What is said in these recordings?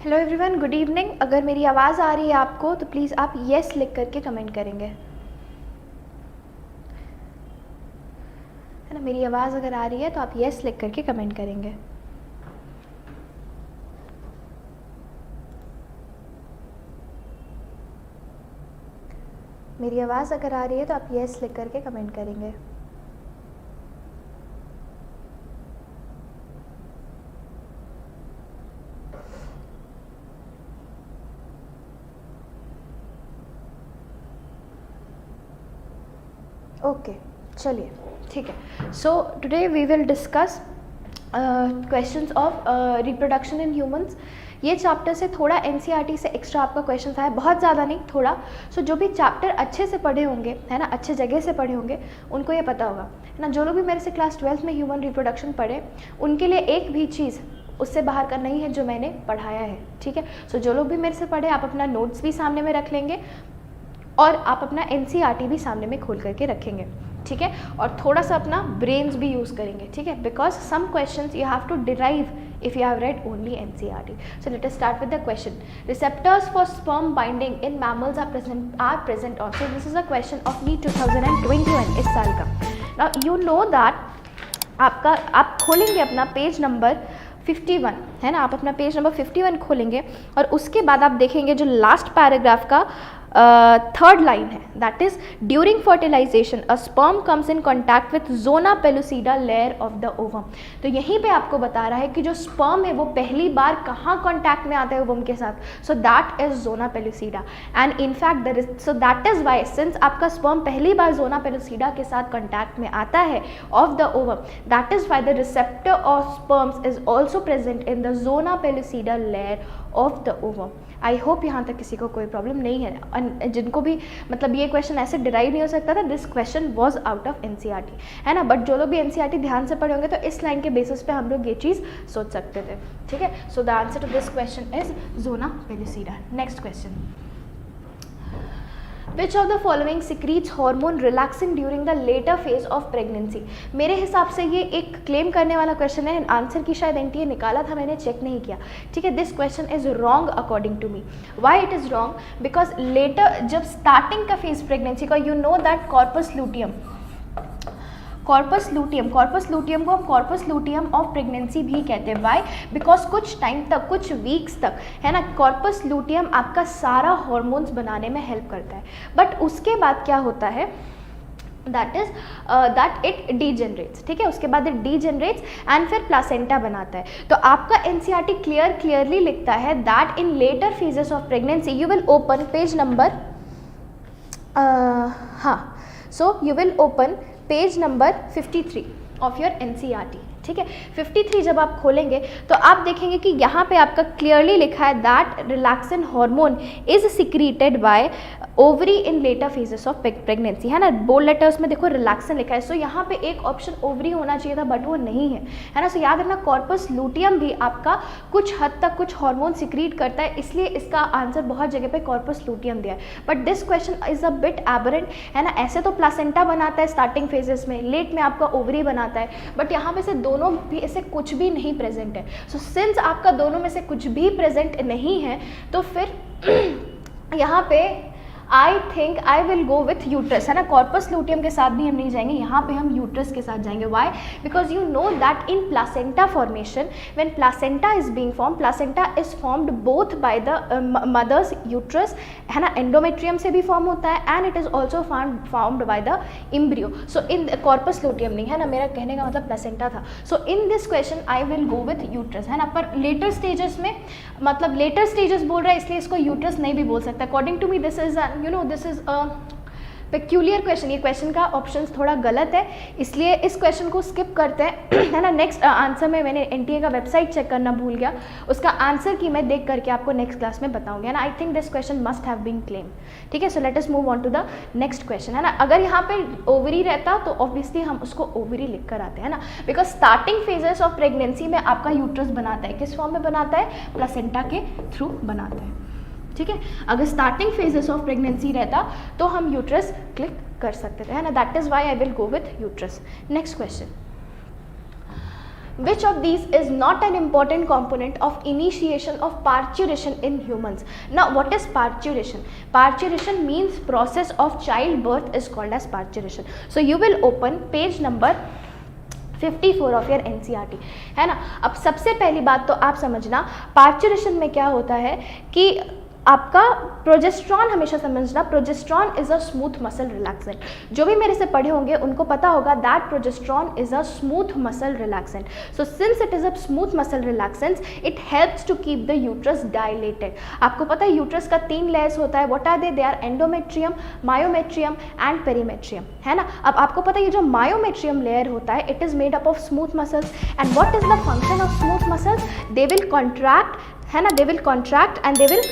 Hello everyone, good evening. अगर मेरी आवाज़ आ रही है आपको तो प्लीज़ आप येस लिख करके कमेंट करेंगे, है ना। मेरी आवाज़ अगर आ रही है तो आप येस लिख करके कमेंट करेंगे। मेरी आवाज़ अगर आ रही है तो आप येस लिख करके कमेंट करेंगे। ओके, चलिए ठीक है। So today we will discuss questions of reproduction in humans. ये चैप्टर से थोड़ा एनसीईआरटी से एक्स्ट्रा आपका क्वेश्चन आया, बहुत ज़्यादा नहीं, थोड़ा। सो जो भी चैप्टर अच्छे से पढ़े होंगे, है ना, अच्छे जगह से पढ़े होंगे, उनको ये पता होगा, है ना। जो लोग भी मेरे से क्लास 12th में ह्यूमन रिप्रोडक्शन पढ़े, उनके लिए एक भी चीज़ उससे बाहर का नहीं है जो मैंने पढ़ाया है, ठीक है। सो जो लोग भी मेरे से पढ़े, आप अपना नोट्स भी सामने में रख लेंगे और आप अपना एनसीईआरटी भी सामने में खोल करके रखेंगे, ठीक है। और थोड़ा सा अपना ब्रेन्स भी यूज़ करेंगे, ठीक है, because some questions you have to derive if you have read only NCERT. So let us start with the question. Receptors for sperm binding in mammals are present on. So this is a question of NEET 2021 इस साल का. Now you know that आप खोलेंगे अपना page number 51, है ना। आप अपना पेज नंबर 51 खोलेंगे और उसके बाद आप देखेंगे जो लास्ट पैराग्राफ का थर्ड लाइन है, that is during fertilisation a sperm comes in contact with zona pellucida layer of the ovum. तो यहीं पे आपको बता रहा है कि जो स्पर्म है वो पहली बार कहाँ कॉन्टैक्ट में आता है ओवम के साथ। So that is zona pellucida and in fact so that is why, since आपका स्पर्म पहली बार जोना पेलुसिडा के साथ कॉन्टैक्ट में आता है of the ovum, that is why the receptor of sperms is also present in the zona pellucida layer of the ovum. I hope यहाँ तक किसी को कोई प्रॉब्लम नहीं है, जिनको भी मतलब ये क्वेश्चन ऐसे डिराइव नहीं हो सकता था। This question was out of NCERT, है ना। बट जो लोग भी एनसीईआरटी ध्यान से पढ़े होंगे तो इस लाइन के बेसिस पे हम लोग ये चीज़ सोच सकते थे, ठीक है। So the answer to this question is zona pellucida. Next question, Which of the following secretes hormone relaxing during the later phase of pregnancy? मेरे हिसाब से ये एक क्लेम करने वाला क्वेश्चन है। आंसर की शायद एनटीए निकाला था, मैंने चेक नहीं किया, ठीक है। This question is wrong according to me. Why it is wrong? Because later जब स्टार्टिंग का फेज प्रेगनेंसी का, you know that corpus luteum को हम कॉर्पस लूटियम ऑफ प्रेगनेंसी भी कहते हैं। वाई? बिकॉज कुछ टाइम तक, कुछ वीक्स तक, है ना, कॉर्पस लूटियम आपका सारा हॉर्मोन्स बनाने में हेल्प करता है। बट उसके बाद क्या होता है, दैट इट डीजेनरेट्स, ठीक है। उसके बाद इट डीजेनरेट्स एंड फिर प्लासेंटा बनाता है। तो आपका एनसीईआरटी क्लियरली लिखता है that in later phases of pregnancy you will open page number, so you will open page number 53 of your NCERT, ठीक है। 53 जब आप खोलेंगे तो आप देखेंगे कि यहाँ पे आपका क्लियरली लिखा है that relaxin hormone is secreted by ovary in later phases of pregnancy, है ना। बोल्ड लेटर्स में देखो रिलैक्सिन लिखा है। सो यहाँ पे एक ऑप्शन ओवरी होना चाहिए था बट वो नहीं है ना। सो याद रखना कॉर्पस लूटियम भी आपका कुछ हद तक कुछ हार्मोन सिक्रीट करता है, इसलिए इसका आंसर बहुत जगह पे कॉर्पस लूटियम दिया है। But this question is a bit aberrant, है ना। ऐसे तो प्लासेंटा बनाता है स्टार्टिंग फेजेस में, लेट में आपका ओवरी बनाता है, बट यहाँ पे से दोनों भी ऐसे कुछ भी नहीं प्रेजेंट है। सो सिंस आपका दोनों में से कुछ भी प्रेजेंट नहीं है तो फिर यहाँ पे I think I will go with uterus, है ना। कॉर्पस लूटियम के साथ भी हम नहीं जाएंगे, यहाँ पे हम यूट्रस के साथ जाएंगे। Why? Because you know that in placenta formation, when placenta is being form, placenta is formed both by the mother's uterus, है ना। एंडोमेट्रियम से भी फॉर्म होता है and it is also formed by the embryo. So in corpus luteum नहीं, है ना, मेरा कहने का मतलब प्लासेंटा था। So in this question I will go with uterus, है ना। पर लेटर स्टेजेस में, मतलब लेटर स्टेजेस बोल रहा है इसलिए इसको यूट्रस नहीं भी बोल सकता। According to me this is you know this is a peculiar question. ये क्वेश्चन का ऑप्शन थोड़ा गलत है, इसलिए इस क्वेश्चन को स्किप करते हैं, है ना। नेक्स्ट आंसर में मैंने एनटीए का वेबसाइट चेक करना भूल गया, उसका आंसर की मैं देख करके आपको नेक्स्ट क्लास में बताऊंगी, है ना। I think this question must have been claim, ठीक है। So let us move on to the next question, है ना। अगर यहाँ पे ओवरी रहता तो ऑब्वियसली हम उसको ओवरी लिख कर आते हैं ना, because starting phases of pregnancy में आपका यूट्रस बनाता है, किस फॉर्म में बनाता है? प्लासेंटा के थ्रू बनाता है, ठीक है। अगर स्टार्टिंग फेजेस ऑफ प्रेगनेंसी रहता तो हम यूट्रस क्लिक कर सकते थे, है ना। That is why I will go with uterus. Next question, Which of these is not an important component of initiation of parturition in humans? Now what is parturition? Parturition means process of childbirth is called as parturition. So you will open page number 54 of your NCERT, है ना. अब सबसे पहली बात तो आप समझना parturition में क्या होता है कि आपका प्रोजेस्ट्रॉन, हमेशा समझना progesterone is a smooth muscle relaxant. जो भी मेरे से पढ़े होंगे उनको पता होगा that progesterone is a smooth muscle relaxant. So since it is a smooth muscle relaxant it helps to keep the uterus dilated. आपको पता है यूट्रस का 3 लेयर्स होता है. What are they are endometrium, myometrium and perimetrium, है ना. अब आपको पता है ये जो मायोमेट्रियम लेयर होता है it is made up of smooth muscles. And what is the function of smooth muscles? They will contract, है ना, they will contract and they will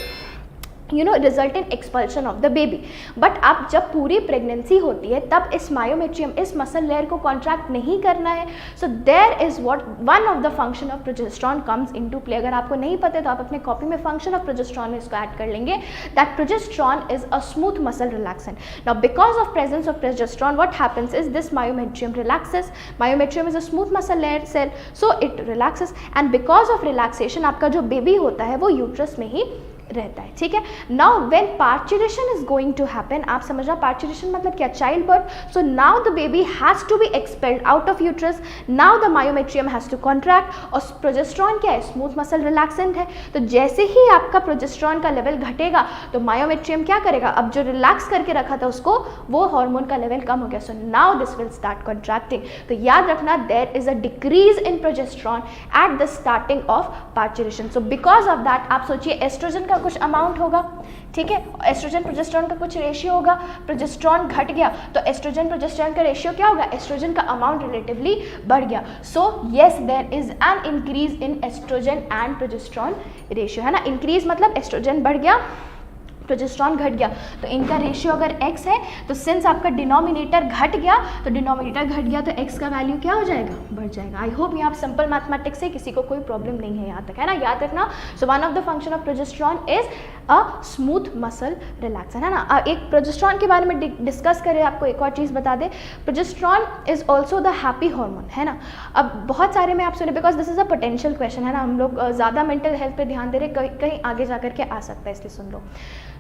result in expulsion of the baby. But अब जब पूरी pregnancy होती है तब इस myometrium, इस मसल लेयर को कॉन्ट्रैक्ट नहीं करना है. So there is what one of the function of progesterone comes into play. अगर आपको नहीं पता है तो आप अपने कॉपी में फंक्शन ऑफ प्रोजेस्ट्रॉन में इसको ऐड कर लेंगे. That progesterone is a smooth muscle relaxant. Now because of presence of progesterone what happens is this myometrium relaxes. Myometrium is a smooth muscle layer cell, so it relaxes and because of relaxation आपका जो baby होता है वो uterus में ही रहता है. ठीक है. Now when parturition is going to happen, आप समझना पार्चुरेशन मतलब क्या? Child birth. So now the baby has to be expelled out of uterus. Now the myometrium has to contract. और प्रोजेस्ट्रॉन क्या है? स्मूथ मसल रिलैक्सेंट है. तो जैसे ही आपका प्रोजेस्ट्रॉन का लेवल घटेगा तो मायोमेट्रियम क्या करेगा? अब जो रिलैक्स करके रखा था उसको, वो हार्मोन का लेवल कम हो गया. So now this will start contracting. तो याद रखना there is a decrease in progesterone at the starting of parturition. So because of that आप सोचिए एस्ट्रोजन का कुछ अमाउंट होगा, ठीक है, एस्ट्रोजन प्रोजेस्टेरॉन का कुछ रेशियो होगा. प्रोजेस्टेरॉन घट गया तो एस्ट्रोजन प्रोजेस्टेरॉन का रेशियो क्या होगा? एस्ट्रोजन का अमाउंट रिलेटिवली बढ़ गया. So yes there is an increase in estrogen and progesterone ratio, है ना. इंक्रीज मतलब एस्ट्रोजन बढ़ गया, प्रोजेस्ट्रॉन घट गया. तो इनका रेशियो अगर x है तो सिंस आपका डिनोमिनेटर घट गया तो डिनोमिनेटर घट गया तो x का वैल्यू क्या हो जाएगा? बढ़ जाएगा. आई होप यहाँ सिंपल मैथमेटिक्स से किसी को कोई प्रॉब्लम नहीं है यहाँ तक, है ना. याद रखना. So one of the function of progesterone is a smooth muscle relaxant, है ना. एक प्रोजेस्ट्रॉन के बारे में डिस्कस करें, आपको एक और चीज़ बता दें. Progesterone is also the happy hormone, है ना. अब बहुत सारे में आप सुने because this is a potential question, है ना. हम लोग ज़्यादा मेंटल हेल्थ पे ध्यान दे रहे, कहीं आगे जा करके आ सकता है, इसलिए सुन लो.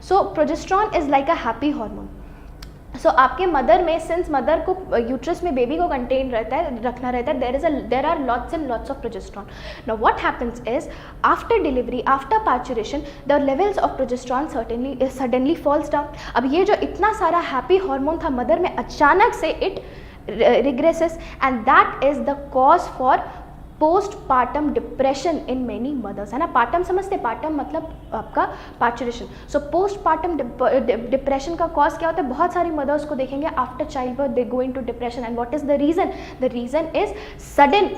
So progesterone is like a happy hormone. So आपके मदर में, सिंस मदर को यूट्रस में बेबी को कंटेन रहता है, रखना रहता है, there are lots and lots of progesterone. Now what happens is after delivery, after parturition the levels of progesterone suddenly falls down. अब ये जो इतना सारा हैप्पी हार्मोन था मदर में, अचानक से it regresses and that is the cause for postpartum depression in many mothers, है ना. पार्टम समझते, पार्टम मतलब आपका पार्चुरेशन. सो पोस्टपार्टम डिप्रेशन का कॉज क्या होता है? बहुत सारी मदर्स को देखेंगे after child birth they go into depression. And what is the reason? The reason is sudden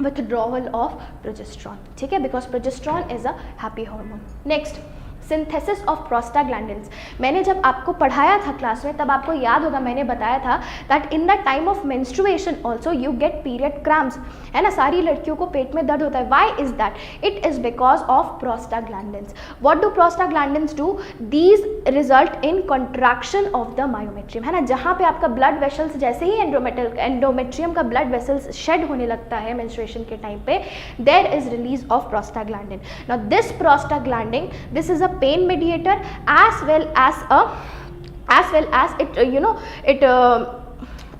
withdrawal of progesterone, ठीक है, because progesterone is a happy hormone. Next, synthesis of prostaglandins. मैंने जब आपको पढ़ाया था क्लास में तब आपको याद होगा मैंने बताया था that in the time of menstruation also you get period cramps, है ना. सारी लड़कियों को पेट में दर्द होता है. Why is that? It is because of prostaglandins. What do prostaglandins do? These result in contraction of the myometrium, है ना. जहाँ पे आपका ब्लड वेसल्स, जैसे ही एंडोमेट्रियम का ब्लड वेसल्स शेड होने लगता है मेंस्ट्रुएशन के टाइम पे, there is release of prostaglandin. Now this prostaglandin, this is a pain mediator as well as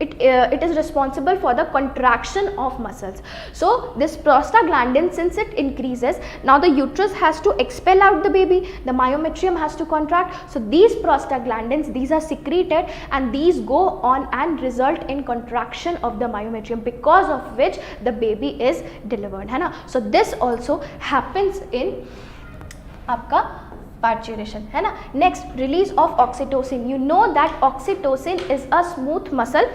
it is responsible for the contraction of muscles. So this prostaglandin, since it increases, now the uterus has to expel out the baby, the myometrium has to contract. So these prostaglandins, these are secreted and these go on and result in contraction of the myometrium, because of which the baby is delivered, है ना. So this also happens in आपका parturition, है ना. Next, release of oxytocin. You know that oxytocin is a smooth muscle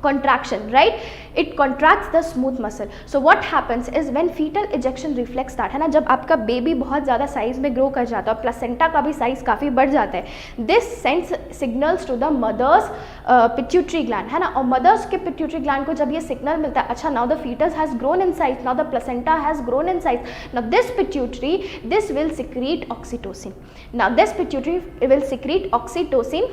contraction, right? It contracts the smooth muscle. So what happens is when fetal ejection reflex start, है ना, जब आपका baby बहुत ज़्यादा size में grow कर जाता है, प्लेसेंटा का भी साइज काफ़ी बढ़ जाता है, this sends signals to the mother's pituitary gland, है ना. और मदर्स के पिट्यूटरी ग्लैंड को जब ये सिग्नल मिलता है, अच्छा now the fetus has grown in size, now the placenta has grown in size, now this pituitary, this will secrete oxytocin. Now this pituitary will secrete oxytocin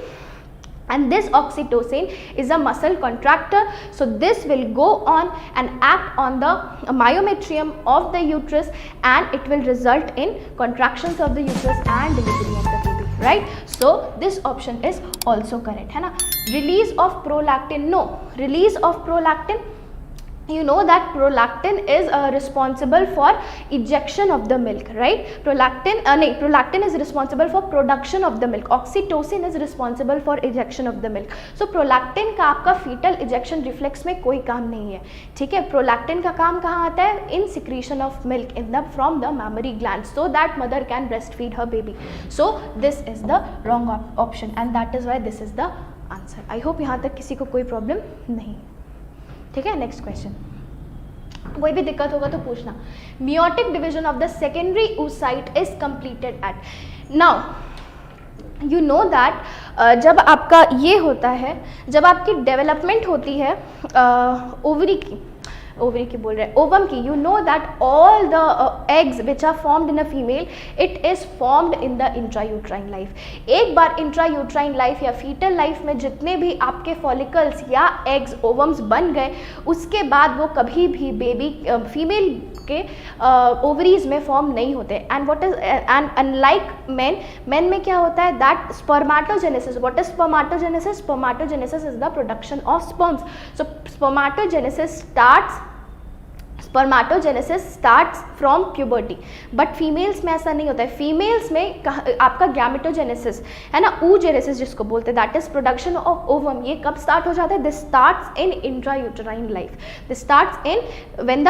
and this oxytocin is a muscle contractor, so this will go on and act on the myometrium of the uterus and it will result in contractions of the uterus and delivery of the baby, right? So this option is also correct, है ना. Release of prolactin, no, release of prolactin, you know that prolactin is responsible for ejection of the milk, right? Prolactin is responsible for production of the milk, oxytocin is responsible for ejection of the milk. So prolactin का आपका fetal ejection reflex में कोई काम नहीं है, ठीक है. prolactin का काम कहाँ आता है? in secretion of milk from the mammary glands, so that mother can breastfeed her baby. So this is the wrong option and that is why this is the answer. I hope यहाँ तक किसी को कोई problem नहीं, ठीक है. Next question, कोई भी दिक्कत होगा तो पूछना. Meiotic division of the secondary oocyte is completed at. Now you know that जब आपका ये होता है, जब आपकी डेवलपमेंट होती है ओवरी की बोल रहे हैं, ओवम की, you know that all the eggs which are formed in a female, it is formed in the intrauterine life. एक बार intrauterine life या fetal life में जितने भी आपके follicles या eggs ओवम्स बन गए, उसके बाद वो कभी भी बेबी फीमेल के ओवरीज में फॉर्म नहीं होते. And what is and unlike men में क्या होता है? That spermatogenesis. What is spermatogenesis? Spermatogenesis is the production of sperms. So spermatogenesis starts from puberty, but females में ऐसा नहीं होता है. फीमेल्स में आपका गैमेटोजेनेसिस है ना, oogenesis जिसको बोलते हैं, that is production of ovum. ये कब स्टार्ट हो जाता है? This starts in intrauterine life. This starts in when the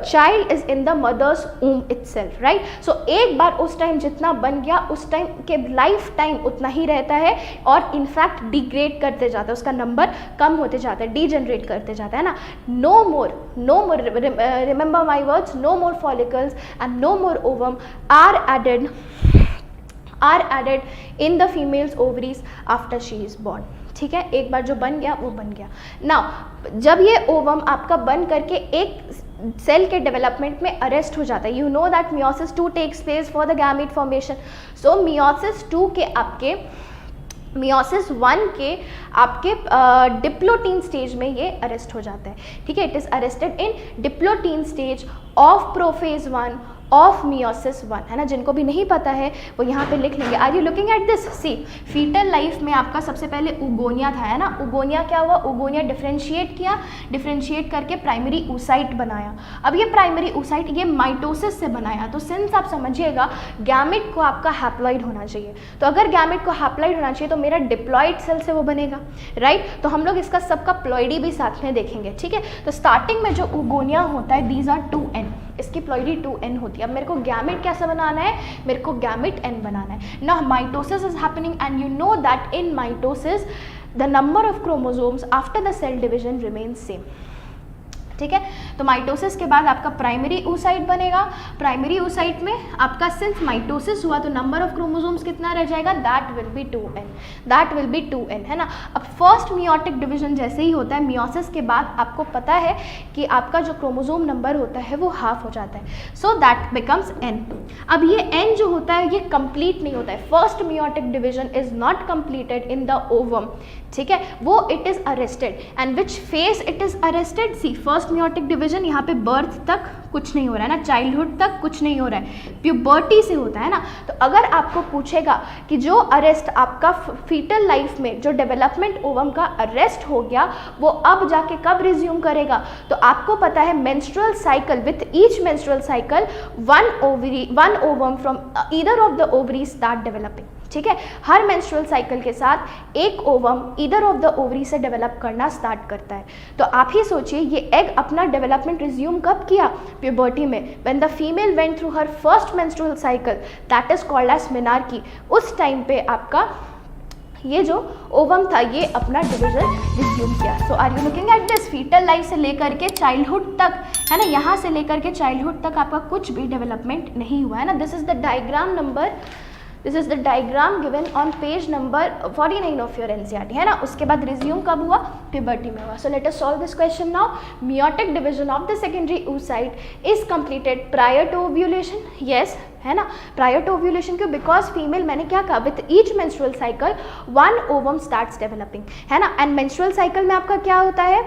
child is in the mother's womb itself, right. So एक बार उस टाइम जितना बन गया, उस टाइम के लाइफ टाइम उतना ही रहता है और इनफैक्ट डिग्रेड करते जाता है, उसका नंबर कम होते जाता है, डीजनरेट करते जाता है ना. No more remember my words, no more follicles and no more ovum are added in the female's ovaries after she is born, ठीक है. एक बार जो बन गया वो बन गया. नाउ जब ये ओवम आपका बन करके एक सेल के डेवलपमेंट में अरेस्ट हो जाता है, you know that meiosis 2 takes place for the gamete formation. So meiosis 2 के आपके मियोसिस 1 के आपके डिप्लोटीन स्टेज में ये अरेस्ट हो जाता है, ठीक है. It is arrested in diplotene stage of prophase 1 of meiosis 1, है ना. जिनको भी नहीं पता है वो यहाँ पे लिख लेंगे. Are you looking at this? See, fetal life में आपका सबसे पहले उगोनिया था, है ना. उगोनिया क्या हुआ? उगोनिया डिफ्रेंशिएट करके प्राइमरी oocyte बनाया. अब ये प्राइमरी oocyte ये माइटोसिस से बनाया. तो सिंस आप समझिएगा गैमेट को आपका हैप्लॉइड होना चाहिए, तो अगर गैमेट को हैप्लॉइड होना चाहिए तो मेरा डिप्लॉइड सेल से वो बनेगा, राइट. तो हम लोग इसका सबका प्लॉइडी भी साथ में देखेंगे, ठीक है. तो स्टार्टिंग में जो उगोनिया होता है, दीज आर 2n, इसकी प्लॉइडी 2n होती है. अब मेरे को गैमेट कैसा बनाना है? मेरे को गैमेट n बनाना है. Now mitosis is happening and you know that in mitosis the number of chromosomes after the cell division remains same, ठीक है. तो माइटोसिस के बाद आपका प्राइमरी oocyte बनेगा. प्राइमरी oocyte में आपका सिंस माइटोसिस हुआ तो नंबर ऑफ क्रोमोसोम्स कितना रह जाएगा? दैट विल बी 2n, है ना. अब फर्स्ट मियोटिक डिवीजन जैसे ही होता है मियोसिस के बाद, आपको पता है कि आपका जो क्रोमोसोम नंबर होता है वो हाफ हो जाता है. So that becomes n. अब ये n जो होता है ये कंप्लीट नहीं होता है. First meiotic division is not completed in the ovum, ठीक है. वो it is arrested and which phase it is arrested? See, first meiotic division यहाँ पे बर्थ तक कुछ नहीं हो रहा है ना, चाइल्डहुड तक कुछ नहीं हो रहा है, प्यूबर्टी से होता है ना. तो अगर आपको पूछेगा कि जो अरेस्ट आपका फीटल लाइफ में जो डेवलपमेंट ओवम का अरेस्ट हो गया वो अब जाके कब रिज्यूम करेगा, तो आपको पता है menstrual cycle, with each menstrual cycle one ovum from either of the ovary start developing, ठीक है. हर मेंस्ट्रुअल साइकिल के साथ एक ovum either of the ovary से डेवलप करना स्टार्ट करता है. तो आप ही सोचिए ये एग अपना डेवलपमेंट रिज्यूम कब किया? प्यूबर्टी में. When the female went through her first menstrual cycle, that is called as menarche. उस टाइम पे आपका ये जो ओवम था ये अपना डिवीजन रिज्यूम किया. So are you looking at this? Foetal life से लेकर के चाइल्डहुड तक, है ना, यहाँ से लेकर के चाइल्डहुड तक आपका कुछ भी डेवलपमेंट नहीं हुआ है ना. This is the diagram number, this is the diagram given on page number 49 of your NCERT, है ना. उसके बाद रिज्यूम कब हुआ? प्यूबर्टी में हुआ. So let us solve this question now. Meiotic division of the secondary oocyte is completed prior to ovulation. Yes, है ना, प्रायर टू ओव्यूलेशन क्यों, बिकॉज फीमेल, मैंने क्या कहा, with each menstrual cycle 1 ovum starts developing, है ना। And menstrual cycle में आपका क्या होता है,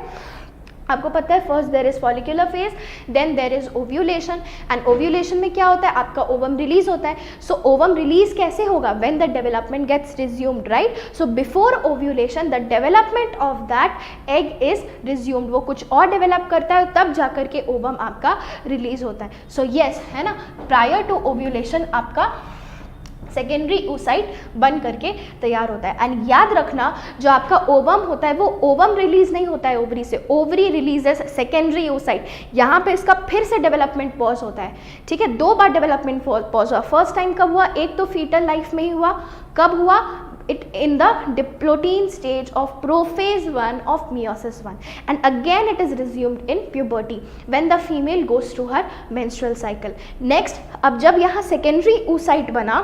आपको पता है, first there is follicular phase, then there is ovulation, and ovulation में क्या होता है, आपका ओवम रिलीज होता है। सो ओवम रिलीज कैसे होगा, when the development gets resumed, right. So before ovulation the development of that egg is resumed, वो कुछ और डेवलप करता है, तब जाकर के ओवम आपका रिलीज होता है। सो यस, है ना, प्रायर टू ओव्यूलेशन आपका सेकेंडरी oocyte बन करके तैयार होता है। एंड याद रखना, जो आपका ओवम होता है वो ओवम रिलीज नहीं होता है ओवरी से, ओवरी रिलीजेस सेकेंडरी oocyte, यहाँ पे इसका फिर से डेवलपमेंट पॉज होता है, ठीक है। 2 बार डेवलपमेंट पॉज हुआ, फर्स्ट टाइम कब हुआ, एक तो फीटल लाइफ में ही हुआ, कब हुआ, it in the diplotin stage of prophase 1 of meiosis 1, and again it is resumed in puberty when the female goes through her menstrual cycle. Next, अब जब यहाँ secondary oocyte बना,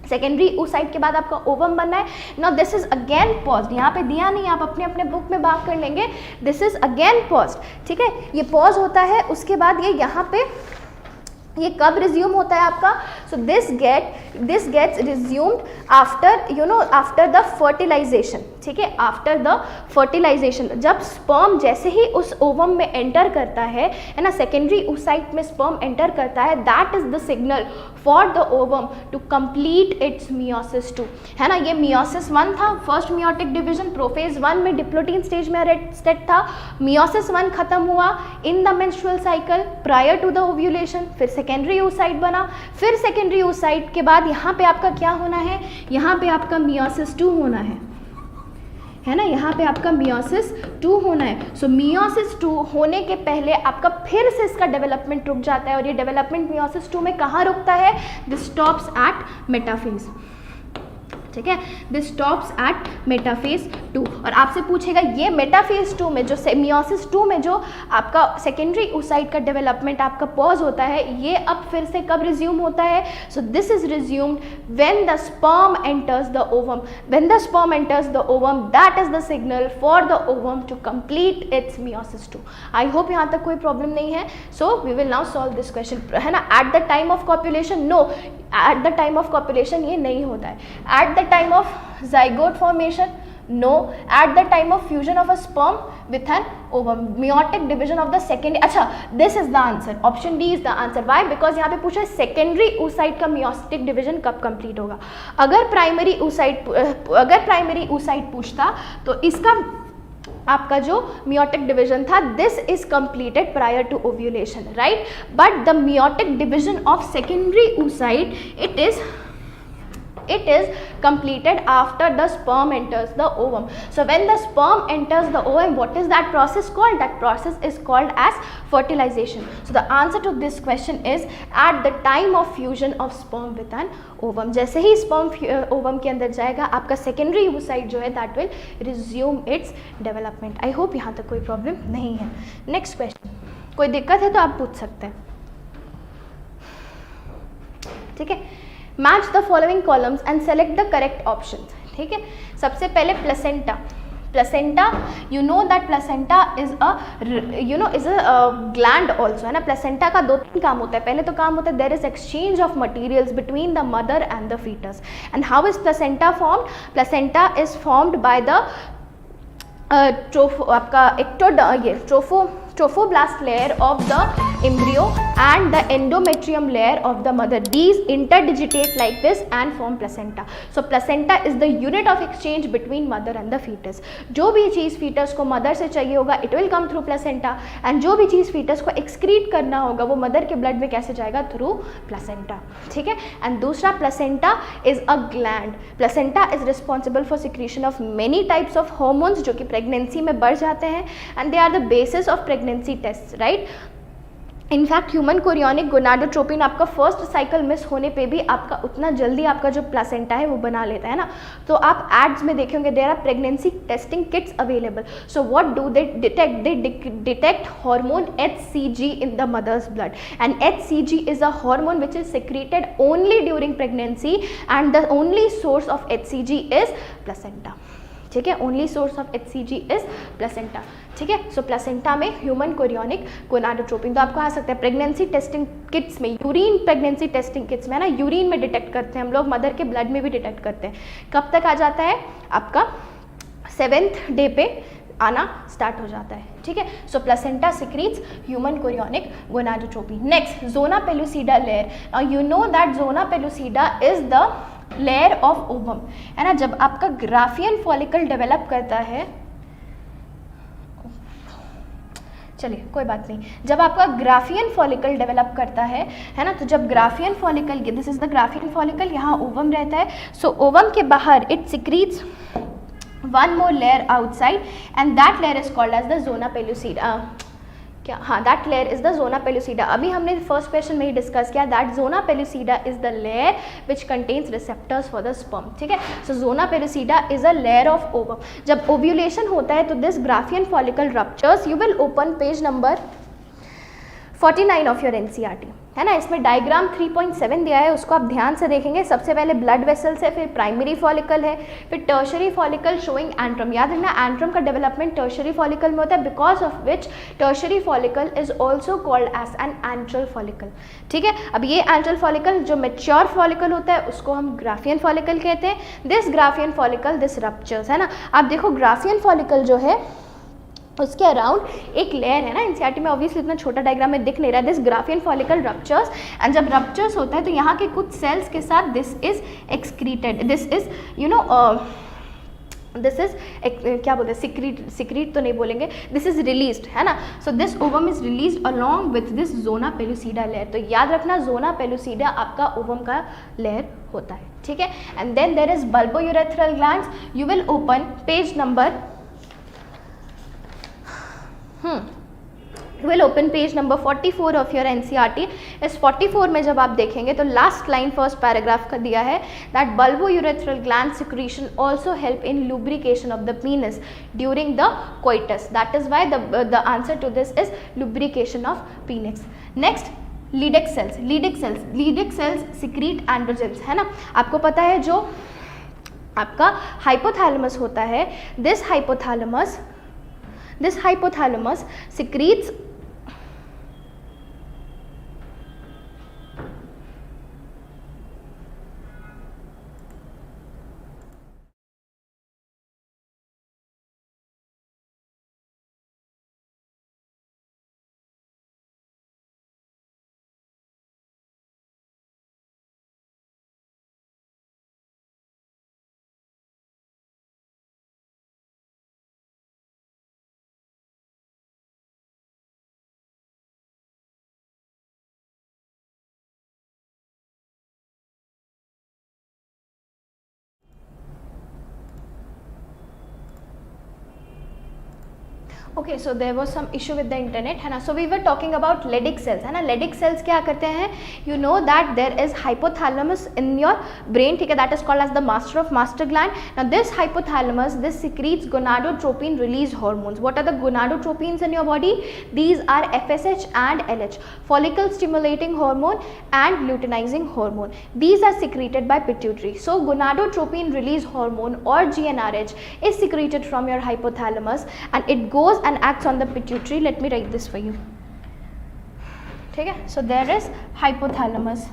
सेकेंडरी oocyte के बाद आपका ओवम बनना है, now this is again pause, यहाँ पे दिया नहीं, आप अपने अपने बुक में बात कर लेंगे, दिस इज अगेन पॉज, ठीक है, ये पॉज होता है, उसके बाद ये यहाँ पे ये कब रिज्यूम होता है आपका, so this gets resumed after, you know, after the fertilization, ठीक है, आफ्टर द फर्टिलाइजेशन, जब स्पर्म जैसे ही उस ओवम में एंटर करता है ना, सेकेंडरी oocyte में स्पर्म एंटर करता है, that is the signal for the ovum to complete its meiosis 2, है ना। ये मियोसिस 1 था, फर्स्ट मियोटिक डिवीजन, प्रोफेज 1 में डिप्लोटीन स्टेज में स्टेट था, मियोसिस 1 खत्म हुआ in the menstrual cycle prior to the ovulation, फिर सेकेंडरी oocyte बना, फिर सेकेंडरी oocyte के बाद यहाँ पे आपका क्या होना है, यहाँ पे आपका मियोसिस 2 होना है ना, यहाँ पे आपका मियोसिस 2 होना है। सो मियोसिस 2 होने के पहले आपका फिर से इसका डेवलपमेंट रुक जाता है, और ये डेवलपमेंट मियोसिस 2 में कहाँ रुकता है, दिस स्टॉप्स एट मेटाफेज, ठीक है, दिस स्टॉप्स एट मेटाफेज 2। और आपसे पूछेगा ये मेटाफेज 2 में जो मियोसिस 2 में जो आपका सेकेंडरी oocyte का डेवलपमेंट आपका पॉज होता है, ये अब फिर से कब रिज्यूम होता है, so this is resumed when the sperm enters the ovum, when the sperm enters the ovum, that is the signal for the ovum to complete its meiosis 2। I hope यहाँ तक कोई प्रॉब्लम नहीं है। So we will now solve this question, है ना। At the time of copulation, no, at the time of copulation ये नहीं होता है, at the time of zygote formation, no, at the time of fusion of a sperm with an ovum, meiotic division of the second, अच्छा, this is the answer, option D is the answer, why, because यहाँ पे पूछा है secondary oocyte का meiotic division कब complete होगा। अगर primary oocyte पूछता तो इसका आपका जो meiotic division था, this is completed prior to ovulation, right, but the meiotic division of secondary oocyte, it is completed after the sperm enters the ovum. So when the sperm enters the ovum, what is that process called? That process is called as fertilization. So the answer to this question is at the time of fusion of sperm with an ovum. जैसे ही sperm ovum के अंदर जाएगा, आपका secondary oocyte जो है that will resume its development. I hope यहाँ तक कोई प्रॉब्लम नहीं है। नेक्स्ट क्वेश्चन, कोई दिक्कत है तो आप पूछ सकते हैं, ठीक है। Match the following columns and select the correct option, ठीक है। सबसे पहले placenta, placenta, you know that placenta is a gland also, है ना। प्लेसेंटा का 2-3 काम होता है, पहले तो काम होता है there is exchange of materials between the mother and the fetus. And how is placenta formed, placenta is formed by the trophoblast layer of the embryo and the endometrium layer of the mother. These interdigitate like this and form placenta. So placenta is the unit of exchange between mother and the fetus. जो भी चीज़ fetus को mother से चाहिए होगा it will come through placenta, and जो भी चीज़ fetus को excrete करना होगा वो mother के blood में कैसे जाएगा, through placenta, ठीक है। And दूसरा placenta is a gland. Placenta is responsible for secretion of many types of hormones जो कि pregnancy में बढ़ जाते हैं, and they are the basis of pregnancy tests, right? In fact human chorionic gonadotropin आपका फर्स्ट साइकिल मिस होने पे भी आपका उतना जल्दी आपका जो प्लासेंटा है वो बना लेता है ना। तो आप एड्स में देखेंगे there are pregnancy testing kits available. So what do they detect, they detect hormone HCG in the mother's blood, and HCG is a hormone which is secreted only during pregnancy, and the only source of HCG is placenta, ठीक है, only source of HCG is placenta, ठीक है। So placenta में human chorionic gonadotropin, तो आपको आ सकता है प्रेगनेंसी टेस्टिंग किट्स में, यूरिन प्रेगनेंसी टेस्टिंग किट्स में, है ना, यूरिन में डिटेक्ट करते हैं हम लोग, मदर के ब्लड में भी डिटेक्ट करते हैं। कब तक आ जाता है, आपका 7th डे पे आना स्टार्ट हो जाता है, ठीक है। So placenta secretes human chorionic gonadotropin. Next, zona pellucida layer. You know that zona pellucida is the layer of ovum, है ना। जब आपका ग्राफियन फॉलिकल डेवलप करता है, चलिए कोई बात नहीं, जब आपका ग्राफियन फॉलिकल डेवलप करता है ना, तो जब Graafian follicle, this is the Graafian follicle, यहाँ ओवम रहता है। सो ओवम के बाहर it secretes one more layer outside and that layer is called as the zona pellucida। क्या, हाँ, that layer is the zona pellucida। अभी हमने फर्स्ट क्वेश्चन में ही डिस्कस किया that zona pellucida is the layer which contains receptors for the sperm, ठीक है। so zona pellucida is a layer of ovum। जब ovulation होता है तो this graphian follicle ruptures। you will open page number 49 of your NCERT, है ना। इसमें diagram 3.7 दिया है, उसको आप ध्यान से देखेंगे। सबसे पहले ब्लड वेसल्स है, फिर प्राइमरी फॉलिकल है, फिर टर्शरी फॉलिकल शोइंग एंट्रम। याद रखना, एंट्रम का डेवलपमेंट टर्शरी फॉलिकल में होता है, because of which tertiary follicle is also called as an antral follicle, ठीक है। अब ये एंट्रल फॉलिकल जो मेच्योर फॉलिकल होता है उसको हम ग्राफियन फॉलिकल कहते हैं। This Graafian follicle this ruptures, है ना। आप देखो ग्राफियन फॉलिकल जो है उसके अराउंड एक लेयर है ना, NCERT में ऑब्वियसली इतना छोटा डायग्राम में दिख नहीं रहा है। This Graafian follicle ruptures and जब रप्चर्स होता है तो यहाँ के कुछ सेल्स के साथ this is excreted, this is you know this is क्या बोलते हैं, सिक्रीट तो नहीं बोलेंगे, दिस इज रिलीज्ड, है ना। So this ovum is released along with this zona pellucida layer. तो याद रखना, जोना पेलुसिडा आपका ओवम का लेयर होता है, ठीक है। And then there is bulbourethral glands. You will open page number will open page number 44 of your NCERT। इस 44 में जब आप देखेंगे तो लास्ट लाइन फर्स्ट पैराग्राफ का दिया है that bulbourethral gland secretion also help in lubrication of the penis during the coitus. That is why the answer to this is lubrication of penis. Next, Leydig cells. Leydig cells secrete androgens, है ना। आपको पता है जो आपका hypothalamus होता है, this hypothalamus secretes okay, so there was some issue with the internet, है ना। So we were talking about Leydig cells, है ना। लेडिक सेल्स क्या करते हैं, you know that there is hypothalamus in your brain, ठीक है, that is called as the master of master gland. Now this hypothalamus this secretes gonadotropin release hormones. What are the gonadotropins in your body? These are FSH and LH, follicle stimulating hormone and luteinizing hormone. These are secreted by pituitary. So gonadotropin release hormone or GnRH is secreted from your hypothalamus and it goes and acts on the pituitary. Let me write this for you. ठीक है, so there is hypothalamus,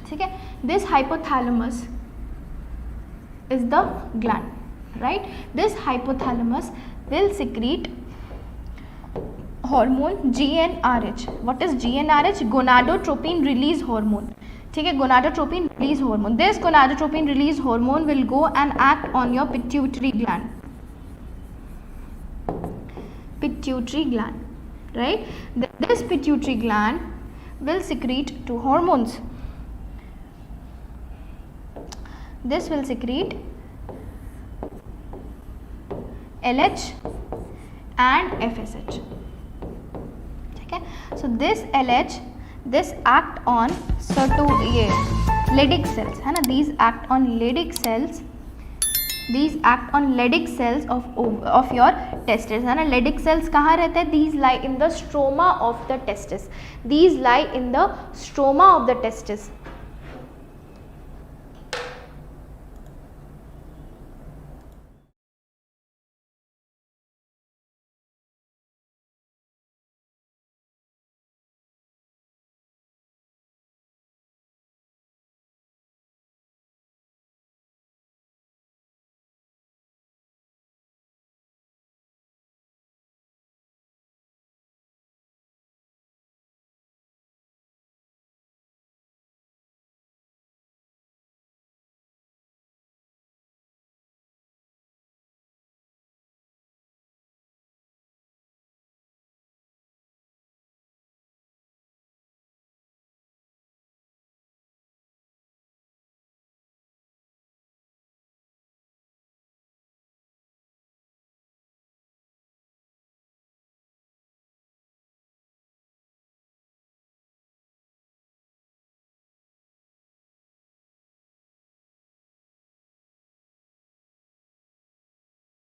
ठीक है। This hypothalamus is the gland, right? This hypothalamus will secrete hormone GnRH. What is GnRH? Gonadotropin release hormone, ठीक है, gonadotropin release hormone. This gonadotropin release hormone will go and act on your pituitary gland. Pituitary gland, right? This pituitary gland will secrete two hormones. This will secrete LH and FSH, ठीक है। So this LH, this act on ये Leydig cells, है ना। These act on Leydig cells. These act on Leydig cells of your testes, है ना। Leydig cells कहाँ रहते हैं? These lie in the stroma of the testis. These lie in the stroma of the testis.